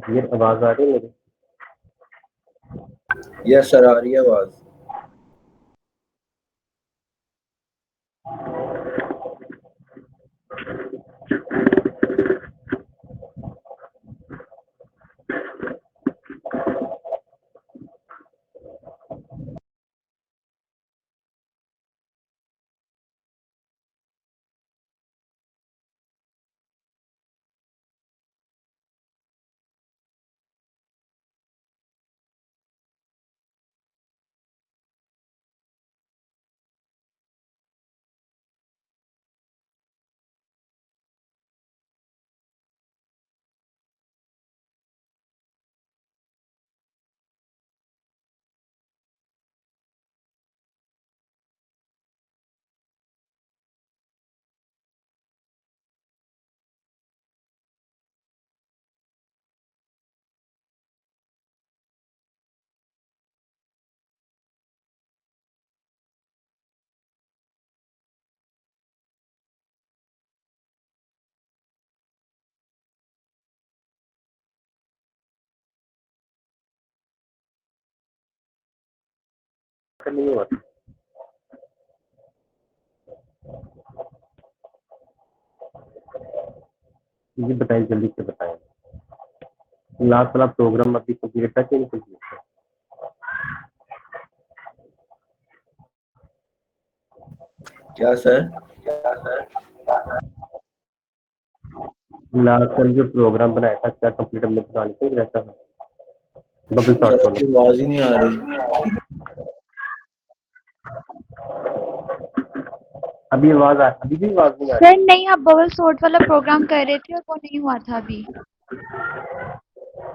ये आवाज आ रही है मेरी? यस सर, आ रही है आवाज। नहीं हुआ। ये बताएं, जल्दी से बताएं। लास्ट वाला प्रोग्राम अभी कंप्लीट था कि नहीं कंप्लीट था? क्या सर? लास्ट वाला जो प्रोग्राम बनाया था क्या कंप्लीट हमने बनाने को रहता है? बबल सर शॉट वाला। आपकी आवाज ही नहीं आ रही। अभी भी आवाज नहीं आ रही? सर नहीं, आप बबल सॉर्ट वाला प्रोग्राम कर रहे थे और वो नहीं हुआ था अभी।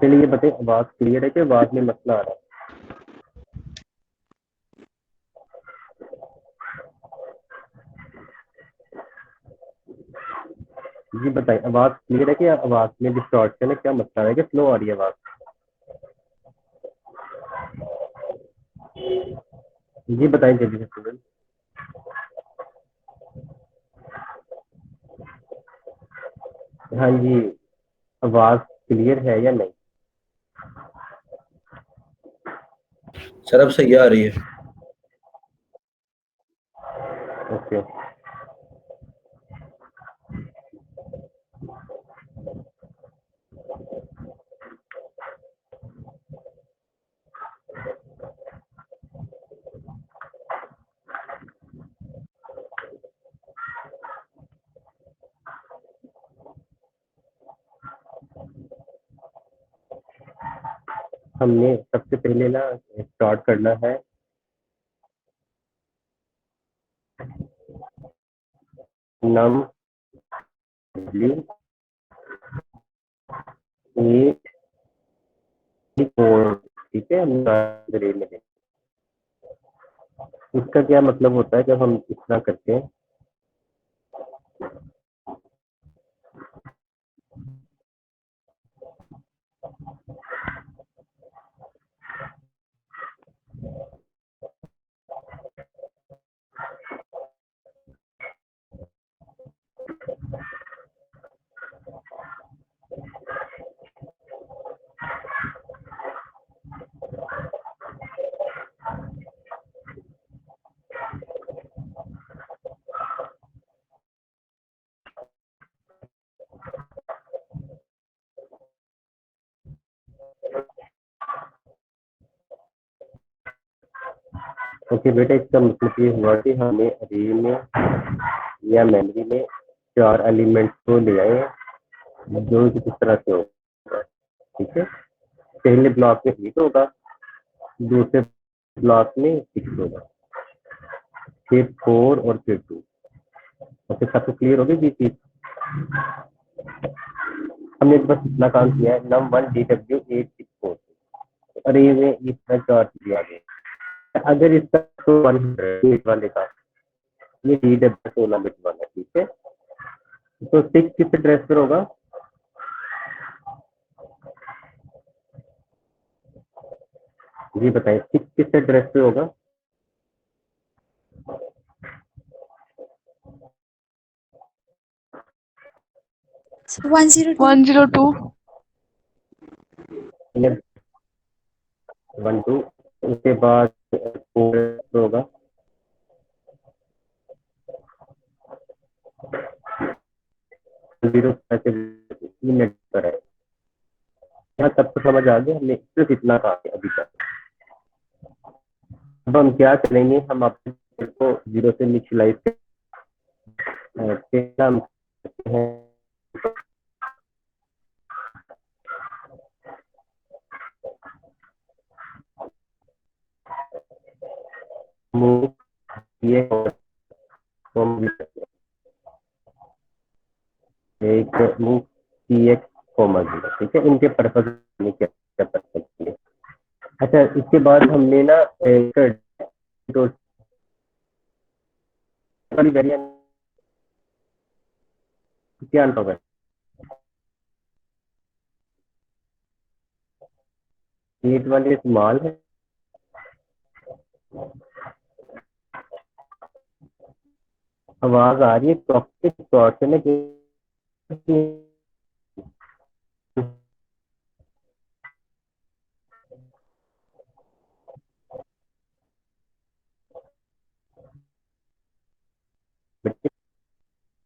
चलिए ये बताइए, आवाज क्लियर है कि आवाज में मसला आ रहा है? जी बताइए, आवाज क्लियर है कि आवाज में डिस्टॉर्शन है? क्या मसला है कि स्लो आ रही है आवाज? जी बताएं जल्दी से स्टूडेंट। हाँ जी, आवाज क्लियर है या नहीं? सर अब सही आ रही है। ओके। हमने सबसे पहले ना स्टार्ट करना है नम डब्ल्यू ए कोड, ठीक है। में इसका क्या मतलब होता है जब हम इस तरह करते हैं? ओके बेटा, इसका मतलब ये हुआ कि हमें अरे में या मेमोरी में चार एलिमेंट्स को ले आए हैं जो कि किस तरह से होगा, ठीक है। पहले ब्लॉक में 8 होगा, दूसरे ब्लॉक में 6 होगा, फिर 4 और फिर 2। ओके, सबको क्लियर होगी जी चीज? हमने बस इतना काम किया है, num1 dw864, अरे में इतना चार चीजें आ गई। अगर इसका तो 100 वाले का, ये DW 16 बिट वाला, ठीक है। तो 6 किस एड्रेस पर होगा? जी बताइए, 6 किस एड्रेस पे होगा? 102। 102। 1 2 उसके बाद 4 होगा, 0 मिनट पर है। यहाँ तब तो समझ आ गया, हमने सिर्फ इतना कहा है अभी तक। अब हम क्या करेंगे, हम अपने को 0 से इनिशियलाइज पहला हम करते हैं मूव ये एक मूव CX, 0, ठीक है, इनके पर्पज क्या क्या पर्पज के लिए। अच्छा, इसके बाद हमने ना एक वेरिएंट क्या होगा, एट वाले स्मॉल है, आवाज आ रही है टॉपिक तौर से ना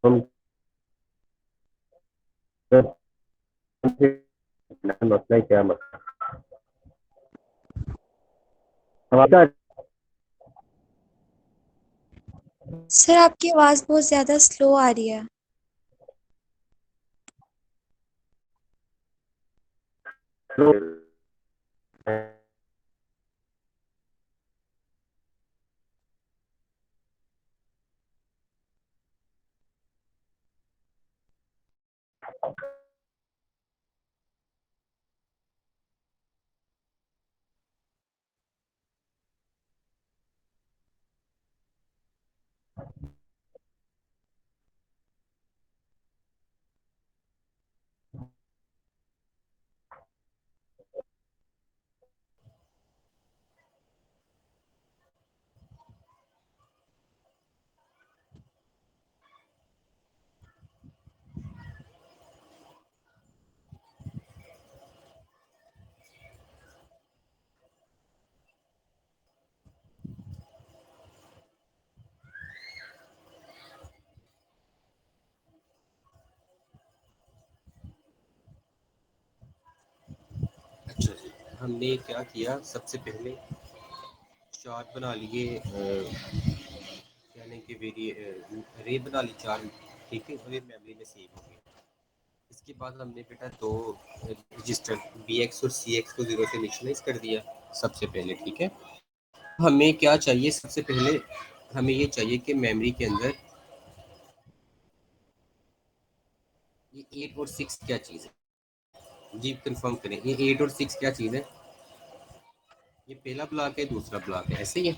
हम मसला है, क्या मसला आवाज आ सर आपकी आवाज बहुत ज्यादा स्लो आ रही है। अच्छा जी, हमने क्या किया, सबसे पहले चार बना लिए, यानी कि रे बना ली चार, ठीक है, और ये मेमोरी में सेव हो गया। इसके बाद हमने बेटा दो रजिस्टर BX और CX को 0 से इनिशियलाइज कर दिया सबसे पहले, ठीक है। हमें क्या चाहिए, सबसे पहले हमें ये चाहिए कि मेमोरी के अंदर ये 8 और 6 क्या चीज़ है जी, कंफर्म करें, ये 8 और 6 क्या चीज़ है। ये पहला ब्लॉक है, दूसरा ब्लॉक है, ऐसे ही है।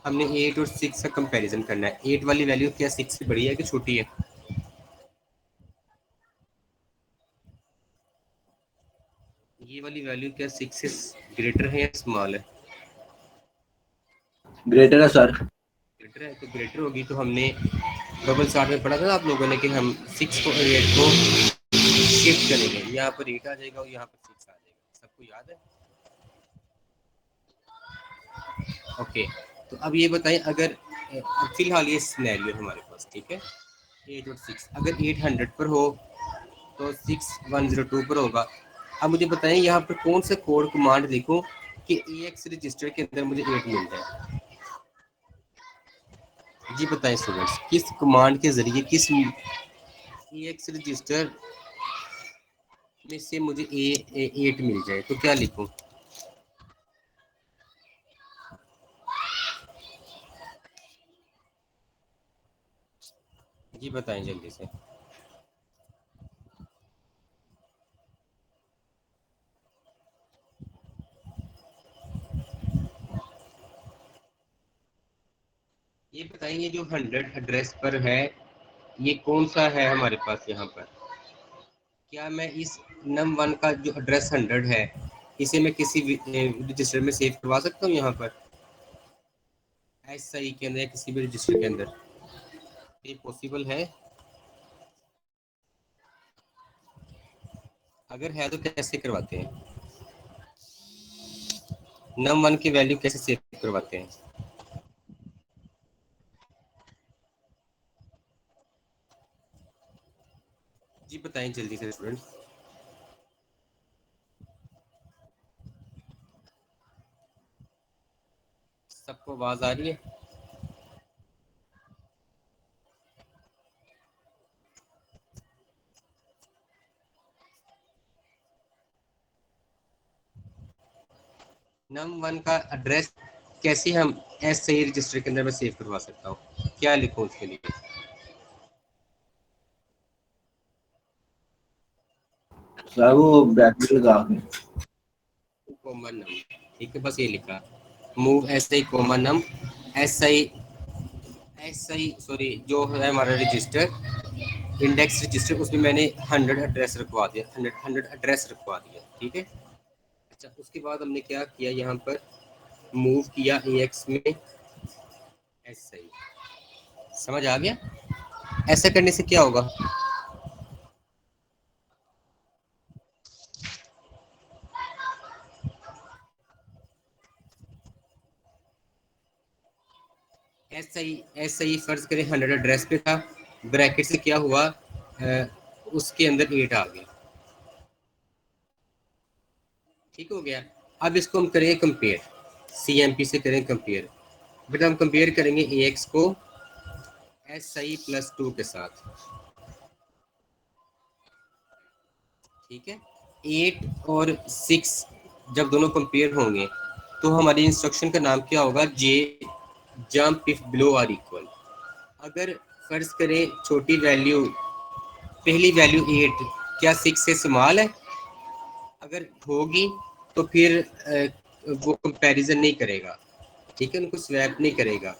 हमने 8 और 6 का कंपैरिजन करना है। 8 वाली वैल्यू क्या 6 से बड़ी है कि छोटी है। ये वाली वैल्यू क्या 6 से ग्रेटर है या स्मॉल है। ग्रेटर है सर। ग्रेटर है, तो ग्रेटर होगी तो हमने डबल चार्ट में पढ़ा था आप लोगों ने कि हम 6 को 8 को शिफ्ट करेंगे, यहाँ पर 8 आ जाएगा और यहाँ पर 6 आ जाएगा, सबको याद है। ओके, तो अब ये बताएं, अगर फिलहाल ये सिनेरियो हमारे पास, ठीक है, 8 और 6, अगर 8 100 पर हो तो 6 102 पर होगा। अब मुझे बताएं यहाँ पर कौन सा कोड कमांड लिखूं कि AX रजिस्टर के अंदर मुझे 8 मिल जाए। जी बताएं स्टूडेंट्स, किस कमांड के जरिए किस AX रजिस्टर में से मुझे 8 मिल जाए, तो क्या लिखूं। जी बताएं जल्दी से। ये बताइए जो 100 एड्रेस पर है, ये कौन सा है हमारे पास यहाँ पर। क्या मैं इस num1 का जो एड्रेस 100 है, इसे मैं किसी रजिस्टर में सेव करवा सकता हूँ यहाँ पर SI के अंदर या किसी भी रजिस्टर के अंदर, ये पॉसिबल है। अगर है तो कैसे करवाते हैं? num1 की वैल्यू कैसे सेव करवाते हैं? जी बताएं जल्दी से स्टूडेंट। सबको आवाज आ रही है? num1 का एड्रेस कैसे हम एस सही रजिस्टर के अंदर मैं सेव करवा सकता हूँ? क्या लिखूं उसके लिए? सर वो ब्रैकेट लगा के कॉमन नम, ठीक है, बस ये लिखा move S I common num S I sorry जो है हमारा रजिस्टर इंडेक्स रजिस्टर, उसमें मैंने 100 एड्रेस रखवा दिया, 100 एड्रेस रखवा दिया, ठीक है। अच्छा, उसके बाद हमने क्या किया, यहाँ पर मूव किया एक्स में एस आई। समझ आ गया? ऐसा करने से क्या होगा? एस आई फर्ज करें 100 एड्रेस पे था, ब्रैकेट से क्या हुआ, उसके अंदर 8 आ गया, ठीक हो गया। अब इसको हम करेंगे कंपेयर, CMP से करें कंपेयर। बेटा हम कंपेयर करेंगे AX को SI+2 के साथ, ठीक है। 8 और 6 जब दोनों कंपेयर होंगे तो हमारी इंस्ट्रक्शन का नाम क्या होगा, J jump if below or equal. अगर फर्ज करें छोटी वैल्यू, पहली वैल्यू 8 क्या 6 से स्मॉल है, अगर होगी तो फिर वो कंपैरिजन नहीं करेगा, ठीक है, उनको स्वैप नहीं करेगा।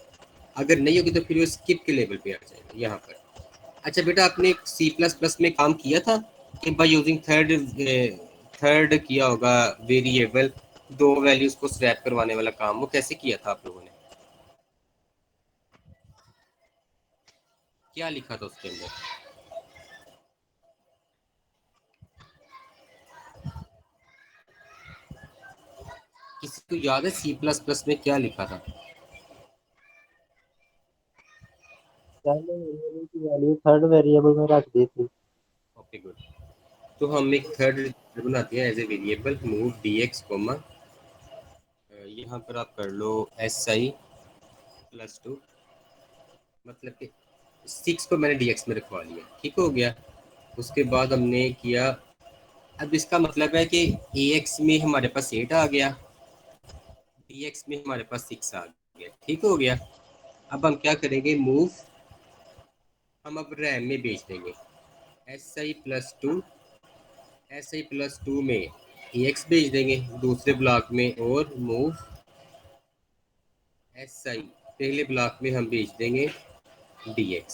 अगर नहीं होगी तो फिर वो स्किप के लेवल पे आ जाएगा यहाँ पर। अच्छा बेटा, आपने C++ में काम किया था कि बाय यूजिंग थर्ड किया होगा वेरिएबल, दो वैल्यूज को स्वैप करवाने वाला काम, वो कैसे किया था आप लोगों ने? क्या लिखा था उसके अंदर? किसी को याद है C++ में क्या लिखा था? पहले वेरिएबल की वैल्यू थर्ड वेरिएबल में रख दी थी। Okay good. तो हम एक थर्ड बनाते हैं as a variable, move dx comma, यहाँ पर आप कर लो SI+2, मतलब कि 6 को मैंने dx में रखवा लिया, ठीक हो गया। उसके बाद हमने किया, अब इसका मतलब है कि AX में हमारे पास 8 आ गया, DX में हमारे पास 6 आ गया, ठीक हो गया। अब हम क्या करेंगे, मूव हम अब रैम में भेज देंगे, SI+2 में AX भेज देंगे दूसरे ब्लॉक में, और मूव SI पहले ब्लॉक में हम भेज देंगे DX,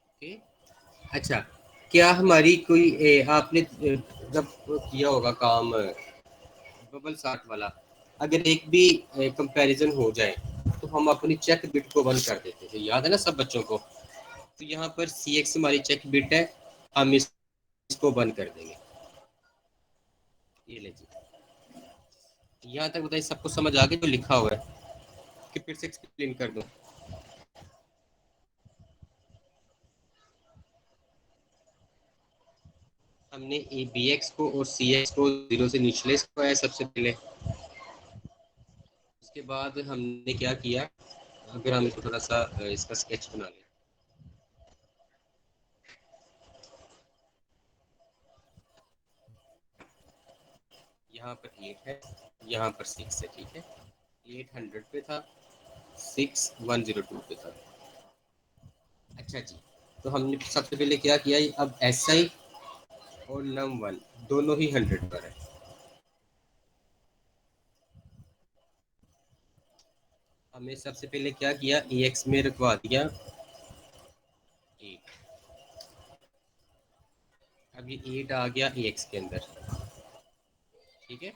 ओके। अच्छा, क्या हमारी कोई आपने जब किया होगा काम बबल साट वाला, अगर एक भी कंपैरिजन हो जाए तो हम अपनी चेक बिट को बंद कर देते थे, याद है ना सब बच्चों को? तो यहाँ पर CX हमारी चेक बिट है, हम इसको बंद कर देंगे। ये ले जी, यहाँ तक बताइए सबको समझ आ गया जो लिखा हुआ है कि फिर से एक्सप्लेन कर दूं? हमने BX को और CX को 0 से इनिशियलाइज करवाया सबसे पहले, उसके बाद हमने क्या किया, अगर हम इसको थोड़ा सा इसका स्केच बना लें, यहाँ पर 8 है, यहाँ पर 6 है, ठीक है। 8 100 पे था, 6 102 पे था। अच्छा जी, तो हमने सबसे पहले क्या किया, अब SI और num1 दोनों ही 100 पर है। हमने सबसे पहले क्या किया, AX में रखवा दिया 8, अब ये 8 आ गया AX के अंदर, ठीक है।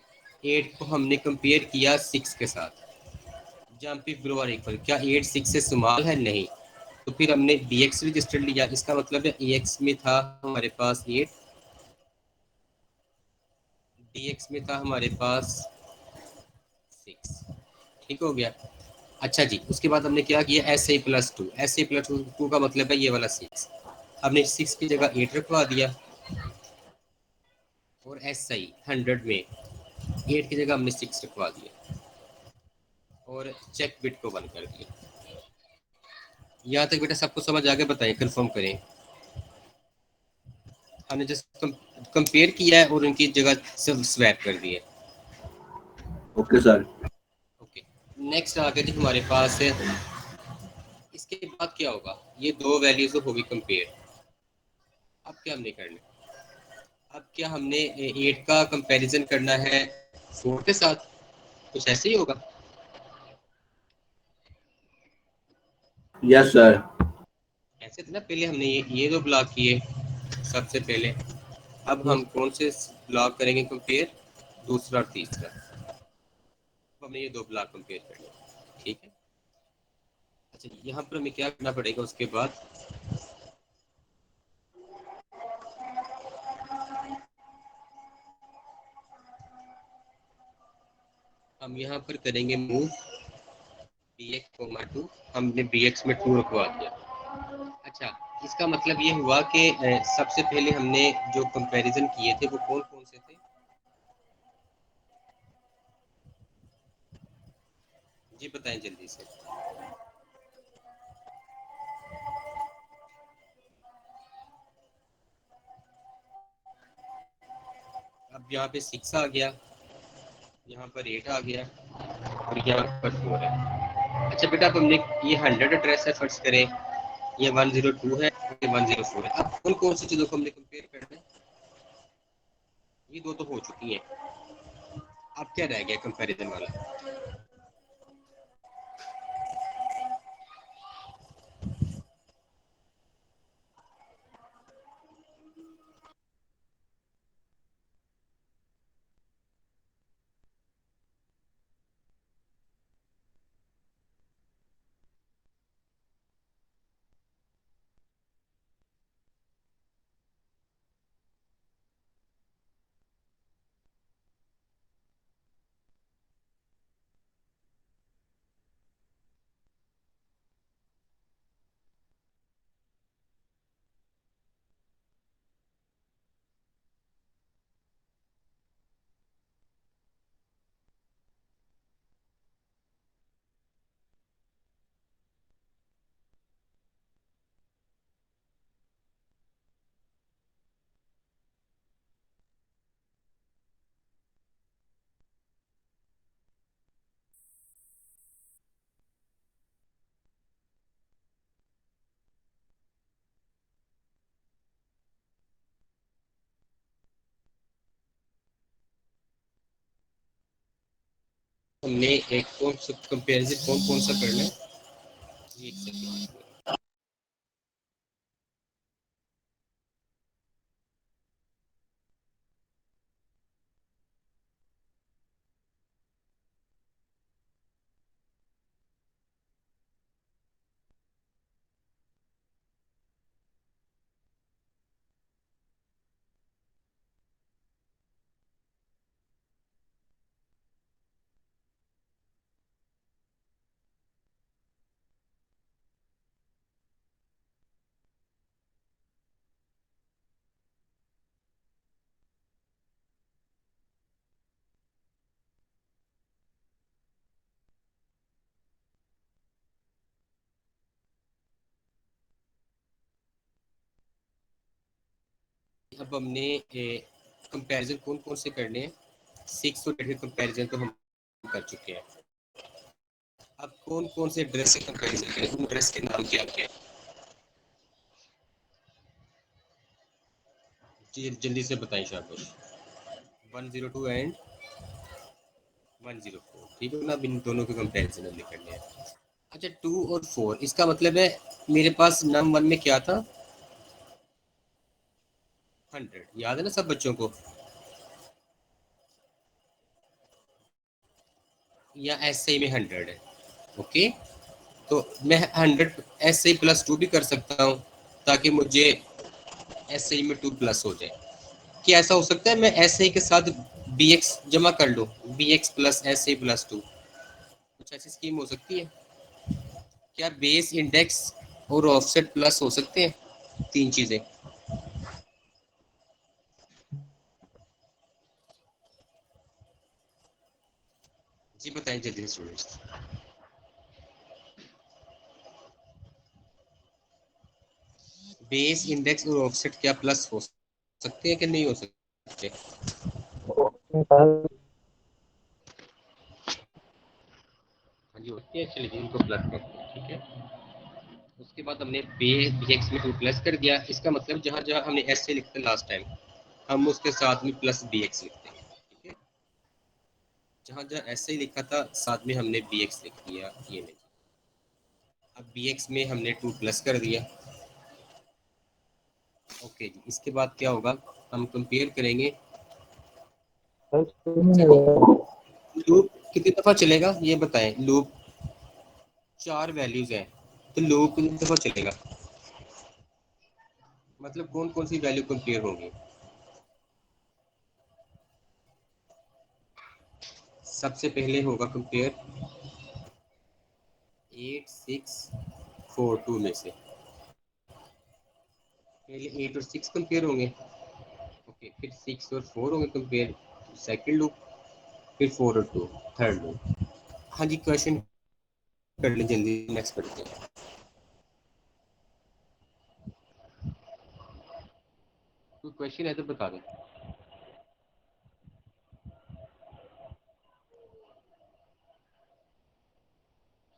8 को हमने कंपेयर किया 6 के साथ, जंप इफ बिलो और इक्वल, क्या 8 6 से स्मॉल है? नहीं, तो फिर हमने bx रजिस्टर लिया, इसका मतलब है ax में था हमारे पास 8, dx में था हमारे पास 6, ठीक हो गया। अच्छा जी, उसके बाद हमने क्या किया, S A plus two, S A plus two का मतलब है ये वाला 6, हमने 6 की जगह 8 रखवा दिया, और एस आई 100 में 8 की जगह हमने 6 रखवा दिया, और चेक बिट को बंद कर दिया। यहाँ तक बेटा सबको समझ आगे, बताएं, कंफर्म करें। हमने जस्ट कंपेयर किया है और उनकी जगह स्वैप कर दिए। Okay sir. ओके, नेक्स्ट आ गया जी हमारे पास है, इसके बाद क्या होगा, ये दो वैल्यूज होगी कंपेयर। अब क्या हमने करना है, अब क्या हमने 8 का कंपैरिजन करना है 4 के साथ, कुछ ऐसे ही होगा। Yes sir. ऐसे थे ना, पहले हमने ये दो ब्लॉक किए सबसे पहले, अब हम कौन से ब्लॉक करेंगे कंपेयर, दूसरा और तीसरा, अब हमने ये दो ब्लॉक कंपेयर करने, ठीक है। अच्छा, यहाँ पर हमें क्या करना पड़ेगा, उसके बाद हम यहाँ पर करेंगे मूव bx, 2, हमने bx में 2 रखवा दिया। अच्छा, इसका मतलब ये हुआ कि सबसे पहले हमने जो कंपैरिजन किए थे वो कौन कौन से थे जी, बताएं जल्दी से। अब यहाँ पे 6 आ गया, यहाँ पर 8 आ गया, और यहाँ पर 4 है। अच्छा बेटा, अब हमने ये 100 एड्रेस है, फर्ज करें ये 102 है, ये 104 है। अब कौन कौन सी चीजों को हमने कंपेयर करना है, ये दो तो हो चुकी हैं, अब क्या रह गया कंपैरिजन वाला। हमने एक कौन सा कंपैरिजन कौन कौन सा करना है, ये एक सेकंड। अब हमने कंपैरिजन कौन कौन से करने हैं, 6 और 8 के कंपैरिजन तो हम कर चुके हैं। अब कौन कौन से ड्रेस के कंपैरिजन करें, उन ड्रेस के नाम क्या क्या है जी, जल्दी से बताएं शाबाश। 102 एंड 104, ठीक है ना, अब इन दोनों के कंपैरिजन हमने करने हैं। अच्छा, 2 और 4, इसका मतलब है मेरे पास नम 1 में क्या था, 100, याद है ना सब बच्चों को, या ऐसे ही में 100 है, ओके। तो मैं 100 SI प्लस 2 भी कर सकता हूँ ताकि मुझे SI में 2 प्लस हो जाए। क्या ऐसा हो सकता है मैं SI के साथ BX जमा कर लूँ, BX प्लस SI प्लस 2? कुछ ऐसी स्कीम हो सकती है क्या? बेस इंडेक्स और ऑफसेट प्लस हो सकते हैं, तीन चीजें। जी बताएं जल्दी से स्टूडेंट्स। बेस इंडेक्स और ऑफसेट क्या प्लस हो सकते हैं कि नहीं हो सकते? हाँ जी होती है, चलिए इनको प्लस करते हैं, ठीक है। उसके बाद हमने BX में 2 प्लस कर दिया। इसका मतलब जहाँ जहाँ हमने एस से लिखा लास्ट टाइम, हम उसके साथ में प्लस BX लिखते हैं, ठीक है। जहाँ जहाँ एस से लिखा था साथ में हमने BX लिख दिया, ये नहीं। अब BX में हमने 2 प्लस कर दिया। ओके जी, इसके बाद क्या होगा, हम कंपेयर करेंगे। अच्छा जी, लूप कितनी दफ़ा चलेगा ये बताएं। लूप 4 वैल्यूज हैं, तो लूप कितनी दफ़ा चलेगा, मतलब कौन कौन सी वैल्यू कंपेयर होंगी? सबसे पहले होगा कंपेयर 8 6 4 2 में से पहले 8 और 6 कंपेयर होंगे। ओके, फिर 6 और 4 होंगे कंपेयर, सेकंड लूप। फिर 4 और 2 थर्ड लूप। हाँ जी, क्वेश्चन कर ले जल्दी, नेक्स्ट पढ़ते हैं। कोई क्वेश्चन है तो बता दो।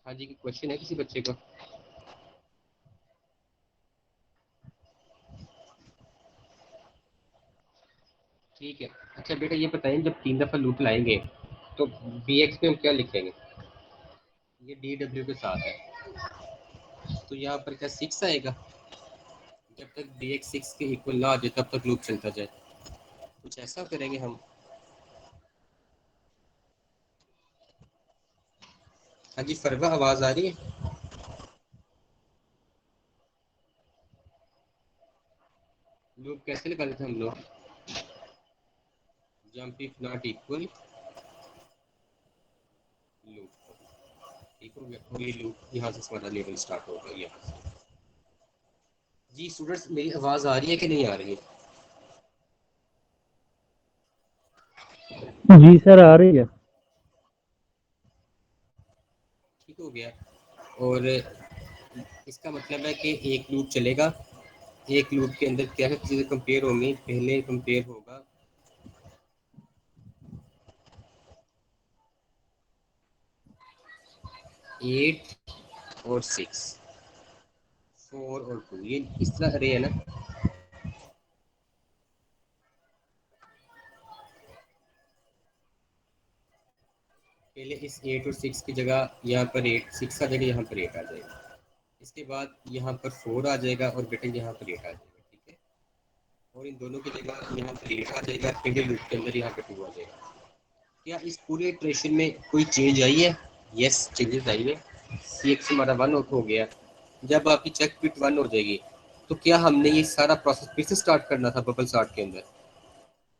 हाँ जी, क्वेश्चन है किसी बच्चे का? ठीक है। अच्छा बेटा ये बताएं, जब 3 दफ़ा लूप लाएंगे तो BX में हम क्या लिखेंगे? ये DW के साथ है, तो यहाँ पर क्या 6 आएगा? जब तक BX 6 के इक्वल ना आ जाए तब तक लूप चलता जाए, कुछ ऐसा करेंगे हम। हाँ जी फरवा, आवाज़ आ रही है? लूप कैसे निकाले थे हम लोग? Jump if not equal loop, ठीक हो गया। और ये लूप यहाँ से हमारा लेवल स्टार्ट होगा यहाँ से। जी स्टूडेंट्स, मेरी आवाज़ आ रही है कि नहीं आ रही है? जी सर आ रही है। ठीक हो गया। और इसका मतलब है कि एक लूप चलेगा, एक लूप के अंदर क्या क्या चीज़ें कंपेयर होंगी। पहले कंपेयर होगा 8 और 6, 4 और 2, ये इस तरह अरे है ना। पहले इस 8 और 6 की जगह यहाँ पर 8 6 आ जाएगा, यहाँ पर 8 आ जाएगा। इसके बाद यहाँ पर 4 आ जाएगा और बेटा यहाँ पर 8 आ जाएगा, ठीक है। और इन दोनों की जगह यहाँ पर 8 आ जाएगा, पहले लूप के अंदर यहाँ पर 2 आ जाएगा। क्या इस पूरे इटरेशन में कोई चेंज आई है? यस, चेंजेस आई है। CX हमारा 1 हो गया। जब आपकी चेक बिट 1 हो जाएगी तो क्या हमने ये सारा प्रोसेस फिर से स्टार्ट करना था बबल स्टार्ट के अंदर,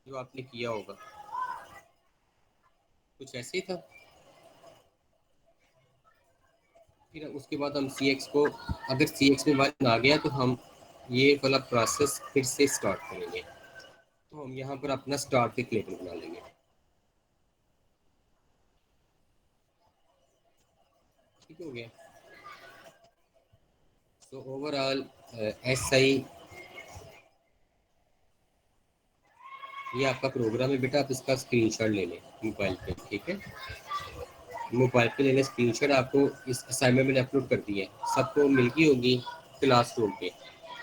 जो आपने किया होगा? कुछ ऐसे ही था। फिर उसके बाद हम CX को, अगर CX में 1 आ गया तो हम ये वाला प्रोसेस फिर से स्टार्ट करेंगे। तो हम यहाँ पर अपना स्टार्ट के लेबल बना लेंगे, ठीक हो गया। सो ओवरऑल SI ये आपका प्रोग्राम है बेटा, आप इसका स्क्रीनशॉट ले लें मोबाइल पे, ठीक है। मोबाइल पे लेने स्क्रीनशॉट, आपको इस असाइनमेंट मैंने अपलोड कर दी है, सबको मिल गई होगी क्लासरूम पे।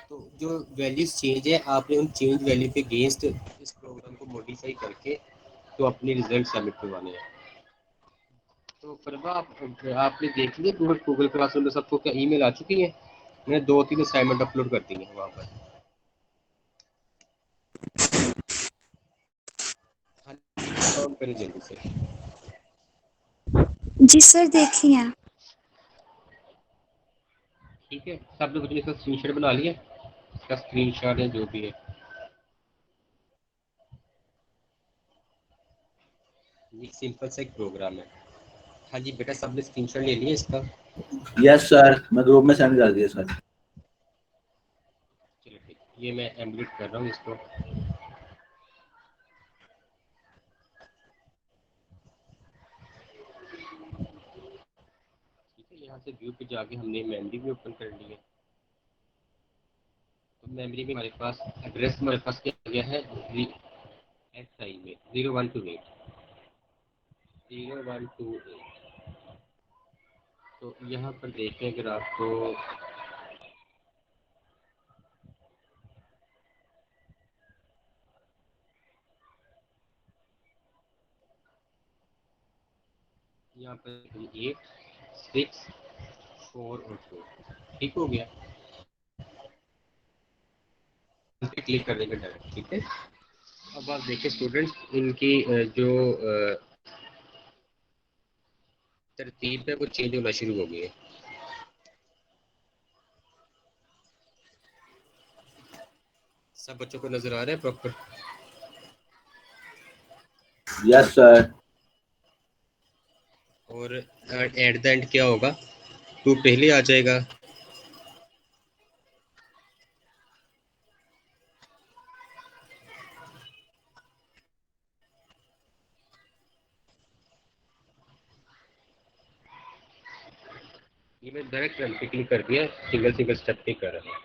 तो जो वैल्यूज चेंज है, आपने उन चेंज वैल्यू के अगेंस्ट इस प्रोग्राम को मॉडिफाई करके तो अपने रिजल्ट सबमिट करवाने हैं। तो परवा आपने देख लिया गूगल क्लासरूम में सबको क्या ईमेल आ चुकी है? मैंने 2-3 असाइनमेंट अपलोड कर दी है वहाँ पर। हाँ काउंट करें जल्दी से। जी सर देखी हैं। ठीक है, सब लोग इसका स्क्रीनशॉट बना लिया, इसका स्क्रीनशॉट है जो भी है। ये सिंपल सा एक प्रोग्राम है। हाँ जी बेटा, सबने स्क्रीनशॉट ले लिया इसका? यस सर, मैं ग्रुप में सेंड कर दिया सर। चलो ठीक, ये मैं एम्बेड कर रहा हूँ इसको। ठीक है, यहाँ से व्यू पे जाके हमने मेमोरी भी ओपन कर ली है। तो मेमोरी में हमारे पास एड्रेस हमारे पास क्या गया है, SI में 0128 0128। तो यहाँ पर देखें अगर आपको यहाँ पर 8 6 4 और 2 ठीक हो गया, इस पे क्लिक कर देंगे डायरेक्ट। ठीक है, अब आप देखिए स्टूडेंट्स, इनकी जो तरतीब है वो चेंज होना शुरू हो गई है। सब बच्चों को नजर आ रहा है प्रॉपर? Yes sir. और एट द एंड क्या होगा, 2 पहले आ जाएगा। ये मैं डायरेक्ट रन पे क्लिक कर दिया, सिंगल सिंगल स्टेप पे कर रहा हूँ।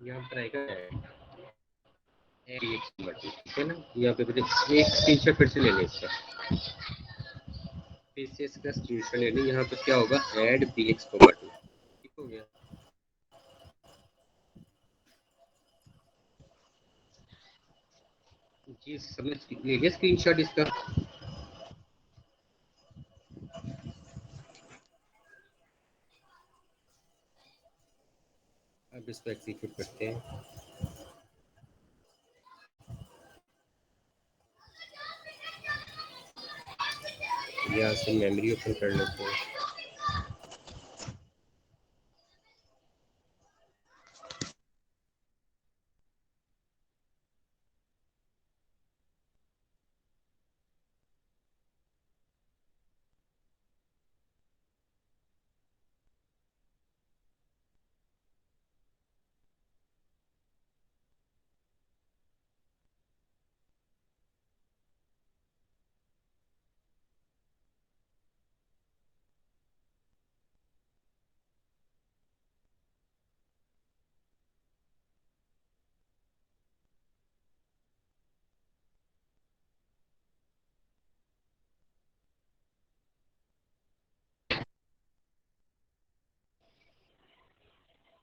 यहाँ पर आएगा ठीक है ना, यहाँ पे मुझे एक स्क्रीनशॉट फिर से ले लें इसका, फिर से इसका स्क्रीनशॉट ले लें। यहाँ पर क्या होगा, ऐड BX बटन, ठीक हो गया। जी समझ ले लिया स्क्रीनशॉट इसका? अब इसको एग्जीक्यूट करते हैं। यहाँ से मेमोरी ओपन कर लेते हैं।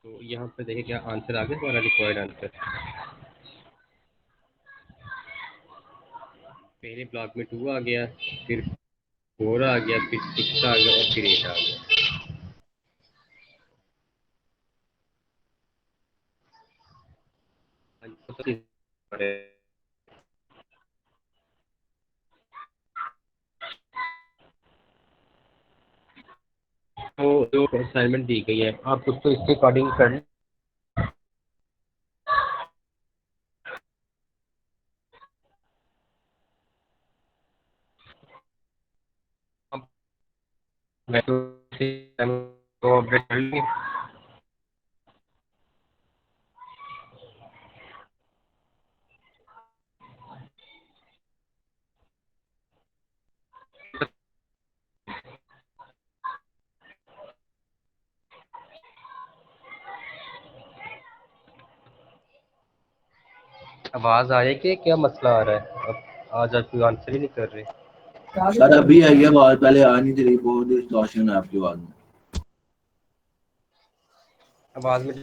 तो यहाँ पे देखिए क्या आंसर आ गया हमारा, रिक्वायर्ड आंसर। पहले ब्लॉक में 2 आ गया, फिर 4 आ गया, फिर 6 आ गया और फिर 8 आ गया। तो जो असाइनमेंट दी गई है आप उसको इसके अकॉर्डिंग कर लें। मैं तो अपडेट कर लेंगे। आवाज आ रही है कि क्या मसला आ रहा है? अब आज आप कोई आंसर ही नहीं कर रहे। सर अभी आई है आवाज, पहले आ नहीं थी, बहुत डिस्टॉर्शन है आपकी आवाज में। आवाज में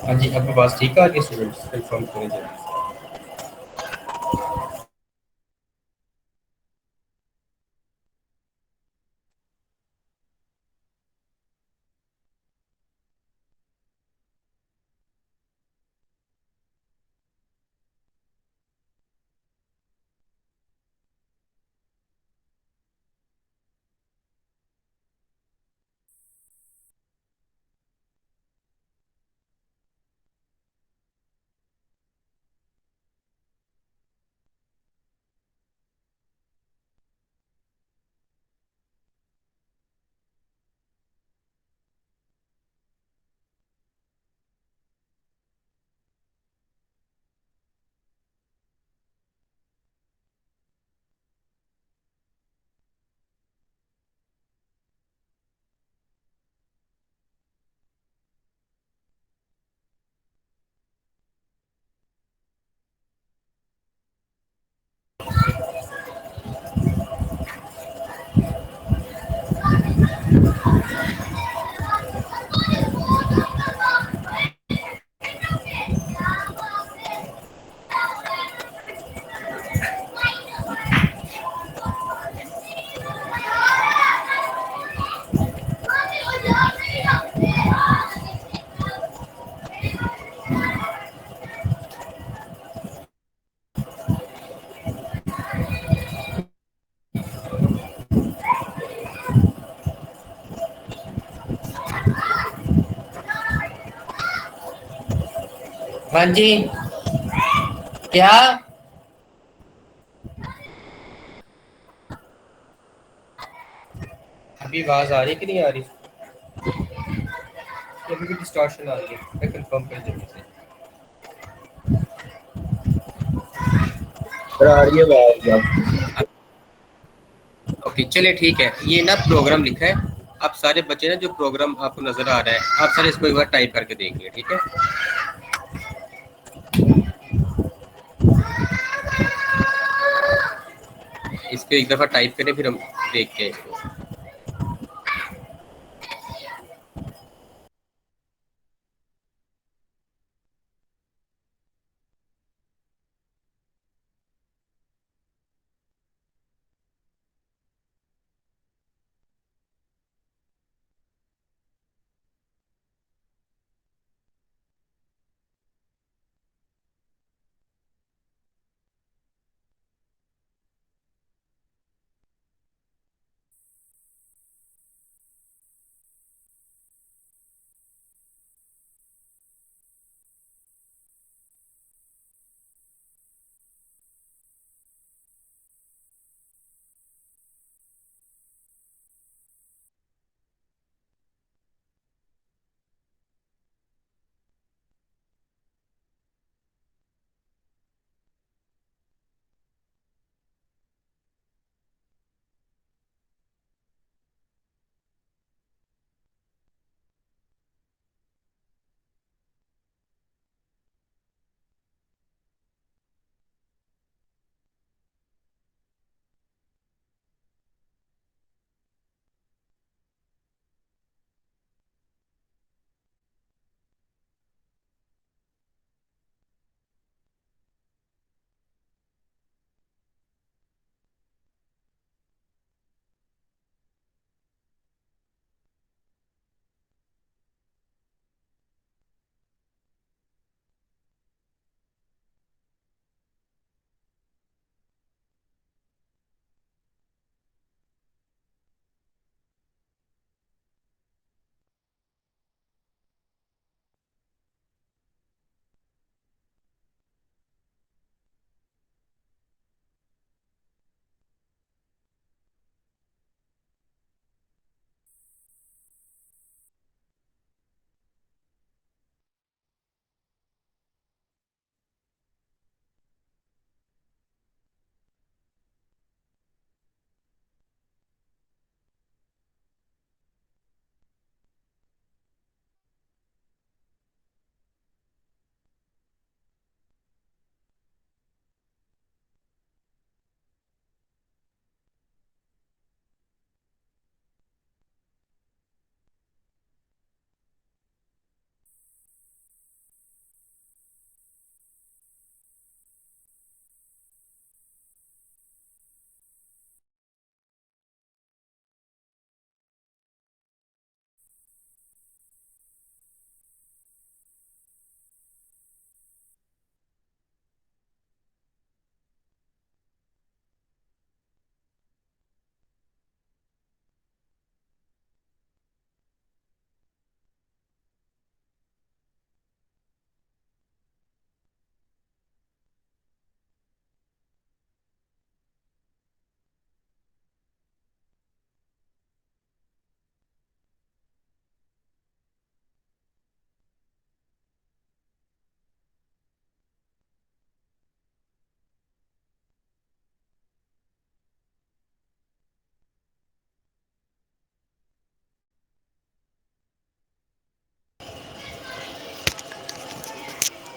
हाँ जी अब आवाज ठीक आ रही है स्टूडेंट्स कंफर्म करें जल्दी। हाँ जी क्या अभी आवाज आ रही है कि नहीं आ रही? अभी भी डिस्टॉर्शन आ रही है, मैं कंफर्म कर जल्दी से। सर आ रही है आवाज आपकी। ओके चलिए ठीक है। ये ना प्रोग्राम लिखा है, आप सारे बच्चे ना जो प्रोग्राम आपको नजर आ रहा है आप सारे इसको एक बार टाइप करके देखिए, ठीक है? इसको एक दफा टाइप करें फिर हम देखते हैं इसको।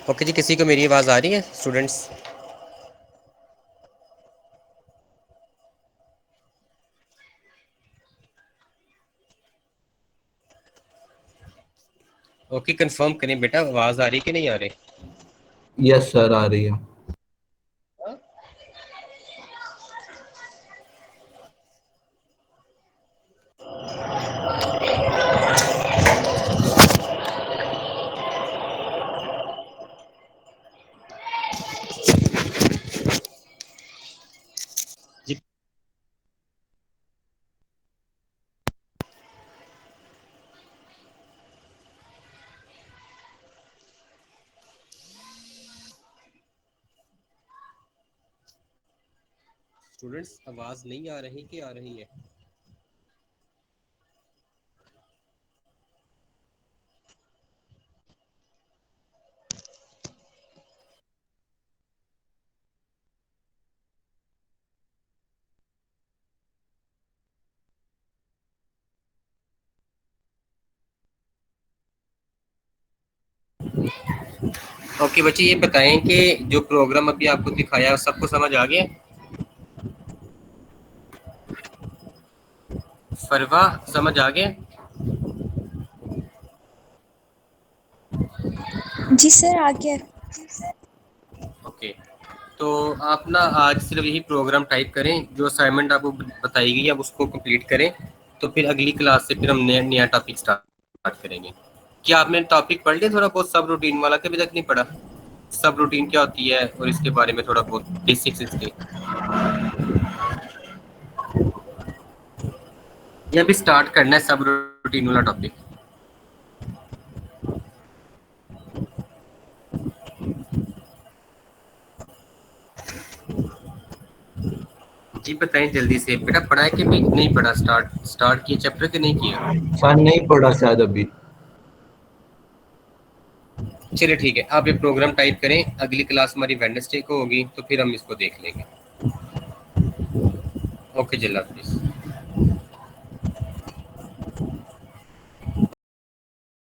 ओके जी, किसी को मेरी आवाज़ आ रही है स्टूडेंट्स? ओके, कंफर्म करें बेटा, आवाज़ आ रही कि नहीं आ रही? यस सर, आ रही है। जी, स्टूडेंट्स आवाज़ नहीं आ रही कि आ रही है? ओके बच्चे, ये बताएं कि जो प्रोग्राम अभी आपको दिखाया सबको समझ आ गया? फरवा समझ आ गया? जी सर, आ गया। ओके, तो आप ना आज सिर्फ यही प्रोग्राम टाइप करें, जो असाइनमेंट आपको बताई गई है आप उसको कंप्लीट करें, तो फिर अगली क्लास से फिर हम नया नया टॉपिक स्टार्ट करेंगे। क्या आपने टॉपिक पढ़ लिया थोड़ा बहुत सब रूटीन वाला, कभी तक नहीं पढ़ा? सब रूटीन क्या होती है और इसके बारे में थोड़ा बहुत बेसिक्स इसके, या अभी स्टार्ट करना है सब रूटीन वाला टॉपिक? जी बताएं जल्दी से बेटा, पढ़ा है कि नहीं पढ़ा? स्टार्ट किया चैप्टर कि नहीं किया? सर नहीं पढ़ा शायद अभी। चलिए ठीक है, आप ये प्रोग्राम टाइप करें, अगली क्लास हमारी वेडनेसडे को होगी तो फिर हम इसको देख लेंगे। ओके जी, अल्लाह हाफिज़।